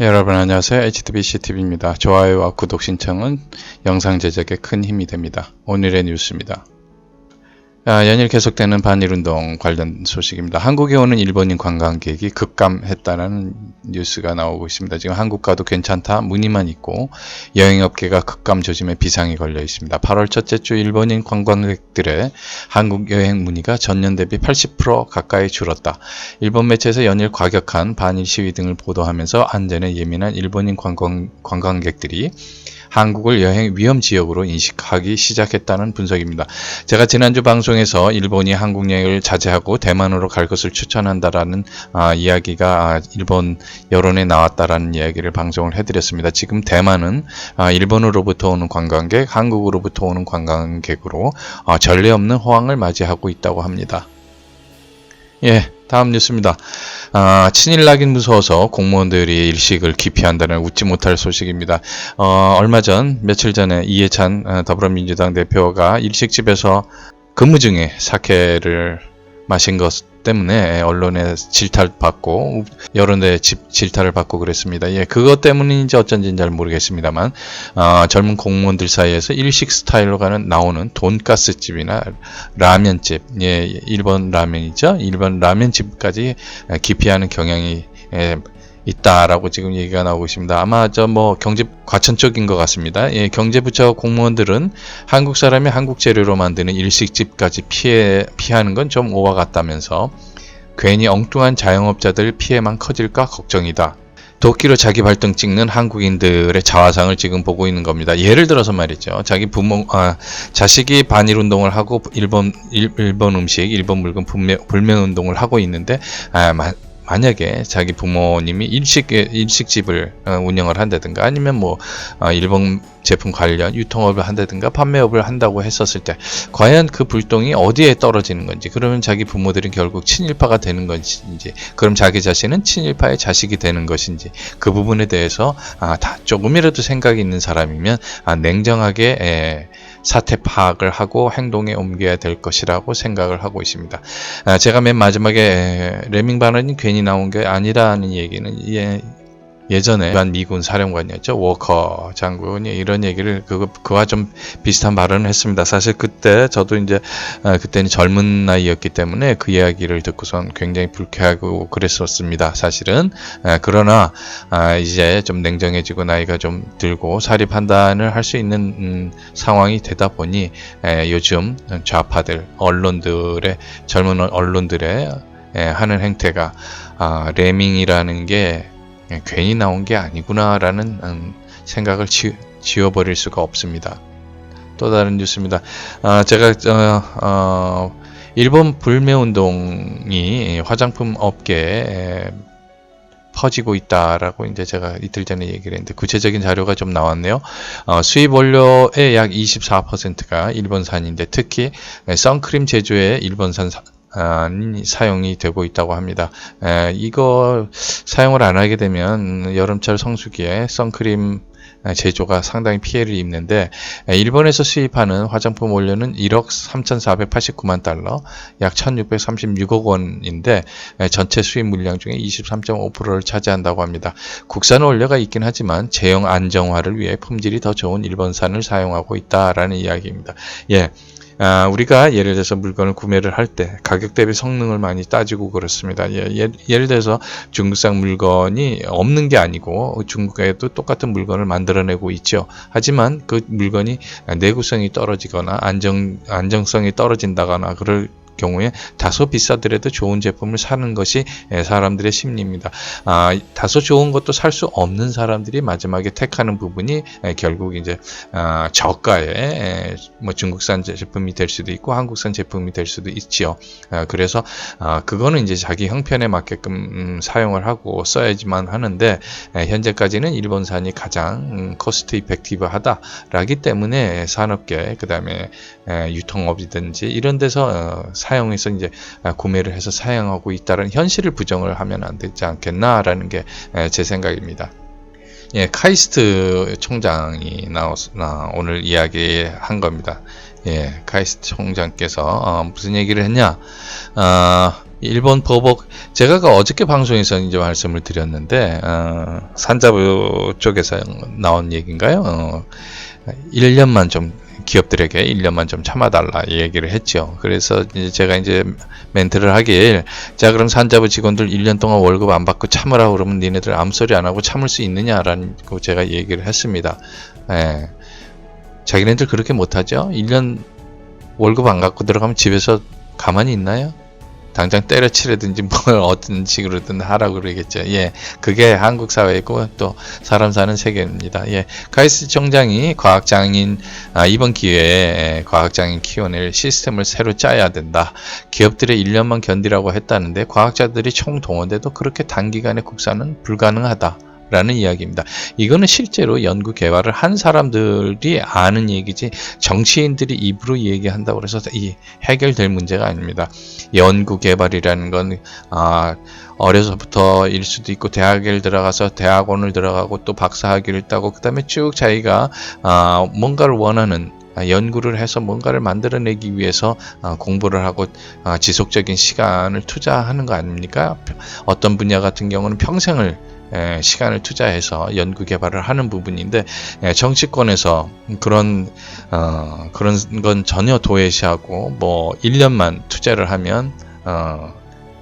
여러분 안녕하세요. HTBCTV입니다. 좋아요와 구독 신청은 영상 제작에 큰 힘이 됩니다. 오늘의 뉴스입니다. 연일 계속되는 반일운동 관련 소식입니다. 한국에 오는 일본인 관광객이 급감했다는 뉴스가 나오고 있습니다. 지금 한국 가도 괜찮다 문의만 있고 여행업계가 급감 조짐에 비상이 걸려 있습니다. 8월 첫째 주 일본인 관광객들의 한국 여행 문의가 전년 대비 80% 가까이 줄었다. 일본 매체에서 연일 과격한 반일 시위 등을 보도하면서 안전에 예민한 일본인 관광객들이 한국을 여행 위험 지역으로 인식하기 시작했다는 분석입니다. 제가 지난주 방송에서 일본이 한국 여행을 자제하고 대만으로 갈 것을 추천한다라는 이야기가 일본 여론에 나왔다라는 이야기를 방송을 해드렸습니다. 지금 대만은 일본으로부터 오는 관광객, 한국으로부터 오는 관광객으로 전례 없는 호황을 맞이하고 있다고 합니다. 예, 다음 뉴스입니다. 친일 낙인 무서워서 공무원들이 일식을 기피한다는 웃지 못할 소식입니다. 얼마 전 며칠 전에 이해찬 더불어민주당 대표가 일식집에서 근무 중에 사케를 마신 것 때문에 언론에 질타받고 여론의 질타를 받고 그랬습니다. 예, 그것 때문인지 어쩐지는 잘 모르겠습니다만 젊은 공무원들 사이에서 일식 스타일로 나오는 돈가스집이나 라면집, 예, 일본 라면이죠. 일본 라면집까지 기피하는 경향이 있다라고 지금 얘기가 나오고 있습니다. 아마 경제 과천 쪽인 것 같습니다. 예, 경제부처 공무원들은 한국 사람이 한국 재료로 만드는 일식집까지 피하는 건 좀 오와 같다면서 괜히 엉뚱한 자영업자들 피해만 커질까 걱정이다. 도끼로 자기 발등 찍는 한국인들의 자화상을 지금 보고 있는 겁니다. 예를 들어서 말이죠. 자기 자식이 반일 운동을 하고 일본 음식, 일본 물건 불매 운동을 하고 있는데 만약에 자기 부모님이 일식집을 운영을 한다든가 아니면 일본 제품 관련 유통업을 한다든가 판매업을 한다고 했었을 때 과연 그 불똥이 어디에 떨어지는 건지, 그러면 자기 부모들은 결국 친일파가 되는 것인지, 그럼 자기 자신은 친일파의 자식이 되는 것인지, 그 부분에 대해서 다 조금이라도 생각이 있는 사람이면 냉정하게 사태 파악을 하고 행동에 옮겨야 될 것이라고 생각을 하고 있습니다. 제가 맨 마지막에 레밍 반원이 괜히 나온 게 아니라는 얘기는 예전에 미군 사령관이었죠. 워커 장군이 이런 얘기를 그와 좀 비슷한 발언을 했습니다. 사실 그때 저도 이제 그때는 젊은 나이였기 때문에 그 이야기를 듣고선 굉장히 불쾌하고 그랬었습니다. 사실은. 그러나 이제 좀 냉정해지고 나이가 좀 들고 사리 판단을 할 수 있는 상황이 되다 보니 요즘 좌파들, 젊은 언론들의 하는 행태가 레밍이라는 게 괜히 나온 게 아니구나라는 생각을 지워버릴 수가 없습니다. 또 다른 뉴스입니다. 제가 일본 불매운동이 화장품 업계에 퍼지고 있다라고 이제 제가 이틀 전에 얘기를 했는데 구체적인 자료가 좀 나왔네요. 수입 원료의 약 24%가 일본산인데 특히 선크림 제조에 일본산 사용이 되고 있다고 합니다. 이거 사용을 안 하게 되면 여름철 성수기에 선크림 제조가 상당히 피해를 입는데 일본에서 수입하는 화장품 원료는 1억 3,489만 달러, 약 1,636억 원인데 전체 수입 물량 중에 23.5%를 차지한다고 합니다. 국산 원료가 있긴 하지만 제형 안정화를 위해 품질이 더 좋은 일본산을 사용하고 있다라는 이야기입니다. 예. 우리가 예를 들어서 물건을 구매를 할 때 가격 대비 성능을 많이 따지고 그렇습니다. 예를 들어서 중국산 물건이 없는 게 아니고 중국에도 똑같은 물건을 만들어내고 있죠. 하지만 그 물건이 내구성이 떨어지거나 안정성이 떨어진다거나 그럴 경우에 다소 비싸더라도 좋은 제품을 사는 것이 사람들의 심리입니다. 다소 좋은 것도 살 수 없는 사람들이 마지막에 택하는 부분이 결국 이제 저가의 중국산 제품이 될 수도 있고 한국산 제품이 될 수도 있지요. 그래서 그거는 이제 자기 형편에 맞게끔 사용을 하고 써야지만 하는데 현재까지는 일본산이 가장 코스트 이펙티브하다라기 때문에 산업계 그다음에 유통업이든지 이런 데서 사용해서 이제 구매를 해서 사용하고 있다는 현실을 부정을 하면 안 되지 않겠나라는 게 제 생각입니다. 예, 카이스트 총장이 오늘 이야기한 겁니다. 예, 카이스트 총장께서 무슨 얘기를 했냐? 일본 보복, 제가 어저께 방송에서 이제 말씀을 드렸는데, 산자부 쪽에서 나온 얘기인가요? 1년만 좀, 기업들에게 1년만 좀 참아달라 얘기를 했죠. 그래서 이제 제가 이제 멘트를 하길, 자, 그럼 산자부 직원들 1년 동안 월급 안 받고 참으라고 그러면 니네들 아무 소리 안 하고 참을 수 있느냐라는 거 제가 얘기를 했습니다. 예. 자기네들 그렇게 못하죠? 1년 월급 안 갖고 들어가면 집에서 가만히 있나요? 당장 때려치르든지 뭘 어떤 식으로든 하라고 그러겠죠. 예, 그게 한국 사회이고 또 사람 사는 세계입니다. 예, 카이스트 총장이 과학장인 이번 기회에 과학장인 키워낼 시스템을 새로 짜야 된다. 기업들의 1년만 견디라고 했다는데 과학자들이 총동원돼도 그렇게 단기간에 국산은 불가능하다. 라는 이야기입니다. 이거는 실제로 연구 개발을 한 사람들이 아는 얘기지 정치인들이 입으로 얘기한다고 해서 이 해결될 문제가 아닙니다. 연구 개발이라는 건 어려서부터일 수도 있고 대학을 들어가서 대학원을 들어가고 또 박사학위를 따고 그 다음에 쭉 자기가 뭔가를 원하는 연구를 해서 뭔가를 만들어내기 위해서 공부를 하고 지속적인 시간을 투자하는 거 아닙니까? 어떤 분야 같은 경우는 평생을 시간을 투자해서 연구 개발을 하는 부분인데 정치권에서 그런 건 전혀 도외시하고 뭐 1년만 투자를 하면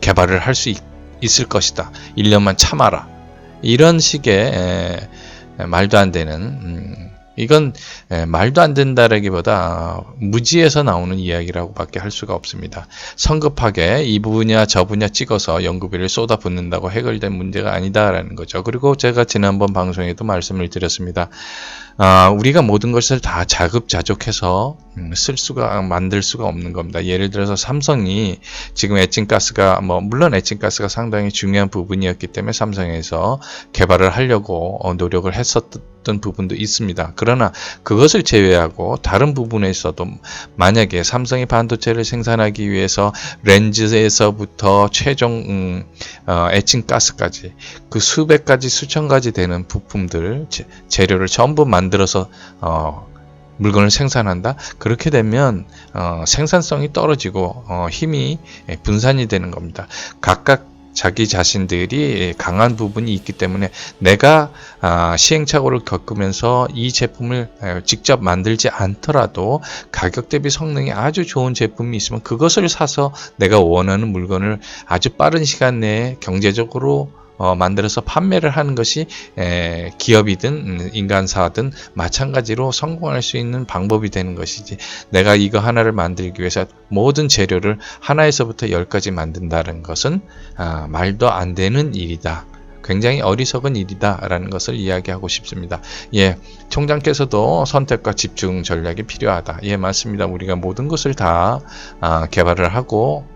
개발을 할 수 있을 것이다. 1년만 참아라. 이런 식의 말도 안 되는 이건 말도 안 된다라기보다 무지에서 나오는 이야기라고 밖에 할 수가 없습니다. 성급하게 이 분야 저 분야 찍어서 연구비를 쏟아붓는다고 해결된 문제가 아니다라는 거죠. 그리고 제가 지난번 방송에도 말씀을 드렸습니다. 우리가 모든 것을 다 자급자족해서 만들 수가 없는 겁니다. 예를 들어서 삼성이 지금 에칭가스가 물론 에칭가스가 상당히 중요한 부분이었기 때문에 삼성에서 개발을 하려고 노력을 했었던 부분도 있습니다. 그러나 그것을 제외하고 다른 부분에 있어도 만약에 삼성이 반도체를 생산하기 위해서 렌즈에서부터 최종 에칭가스까지 그 수백 가지 수천 가지 되는 부품들 재료를 전부 만들어서 물건을 생산한다. 그렇게 되면 생산성이 떨어지고 힘이 분산이 되는 겁니다. 각각 자기 자신들이 강한 부분이 있기 때문에 내가 시행착오를 겪으면서 이 제품을 직접 만들지 않더라도 가격 대비 성능이 아주 좋은 제품이 있으면 그것을 사서 내가 원하는 물건을 아주 빠른 시간 내에 경제적으로 만들어서 판매를 하는 것이 기업이든 인간사든 마찬가지로 성공할 수 있는 방법이 되는 것이지, 내가 이거 하나를 만들기 위해서 모든 재료를 하나에서부터 10까지 만든다는 것은 말도 안 되는 일이다. 굉장히 어리석은 일이다 라는 것을 이야기하고 싶습니다. 예, 총장께서도 선택과 집중 전략이 필요하다. 예, 맞습니다. 우리가 모든 것을 다 개발을 하고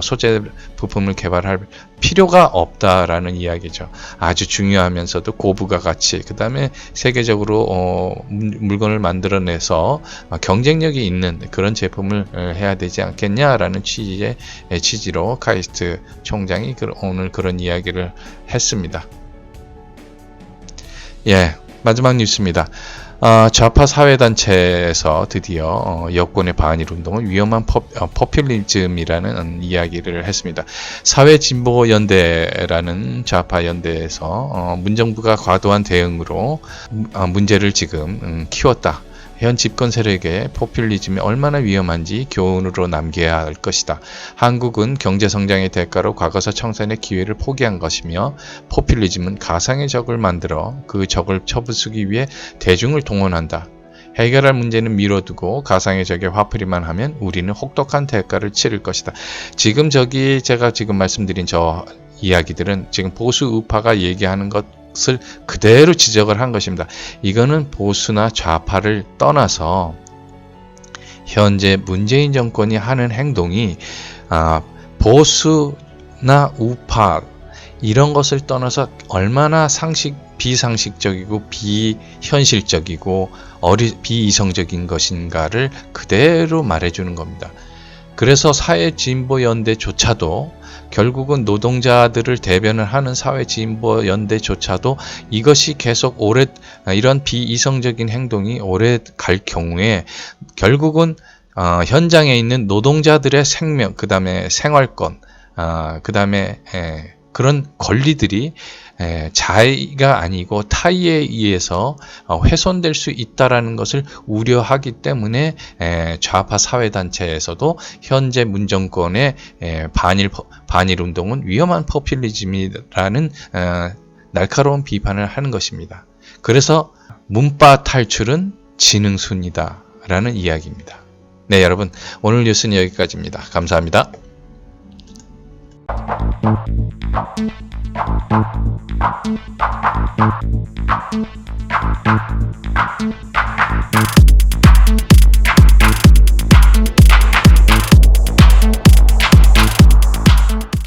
소재 부품을 개발할 필요가 없다라는 이야기죠. 아주 중요하면서도 고부가 가치, 그 다음에 세계적으로 물건을 만들어내서 경쟁력이 있는 그런 제품을 해야 되지 않겠냐라는 취지로 카이스트 총장이 오늘 그런 이야기를 했습니다. 예, 마지막 뉴스입니다. 좌파 사회단체에서 드디어 여권의 반일 운동은 위험한 포퓰리즘이라는 이야기를 했습니다. 사회진보연대라는 좌파 연대에서 문정부가 과도한 대응으로 문제를 지금 키웠다. 현 집권 세력의 포퓰리즘이 얼마나 위험한지 교훈으로 남겨야 할 것이다. 한국은 경제성장의 대가로 과거사 청산의 기회를 포기한 것이며 포퓰리즘은 가상의 적을 만들어 그 적을 쳐부수기 위해 대중을 동원한다. 해결할 문제는 미뤄두고 가상의 적에 화풀이만 하면 우리는 혹독한 대가를 치를 것이다. 지금 제가 지금 말씀드린 저 이야기들은 지금 보수 우파가 얘기하는 것을 그대로 지적을 한 것입니다. 이거는 보수나 좌파를 떠나서 현재 문재인 정권이 하는 행동이 보수나 우파 이런 것을 떠나서 얼마나 비상식적이고 비현실적이고 비이성적인 것인가를 그대로 말해주는 겁니다. 그래서 사회진보연대조차도 결국은 노동자들을 대변을 하는 사회진보연대조차도 이것이 계속 이런 비이성적인 행동이 오래 갈 경우에 결국은 현장에 있는 노동자들의 생명, 그 다음에 생활권, 그 다음에 그런 권리들이 자의가 아니고 타의에 의해서 훼손될 수 있다라는 것을 우려하기 때문에 좌파 사회단체에서도 현재 문정권의 반일 운동은 위험한 포퓰리즘이라는 날카로운 비판을 하는 것입니다. 그래서 문파 탈출은 지능순이다 라는 이야기입니다. 네, 여러분, 오늘 뉴스는 여기까지입니다. 감사합니다.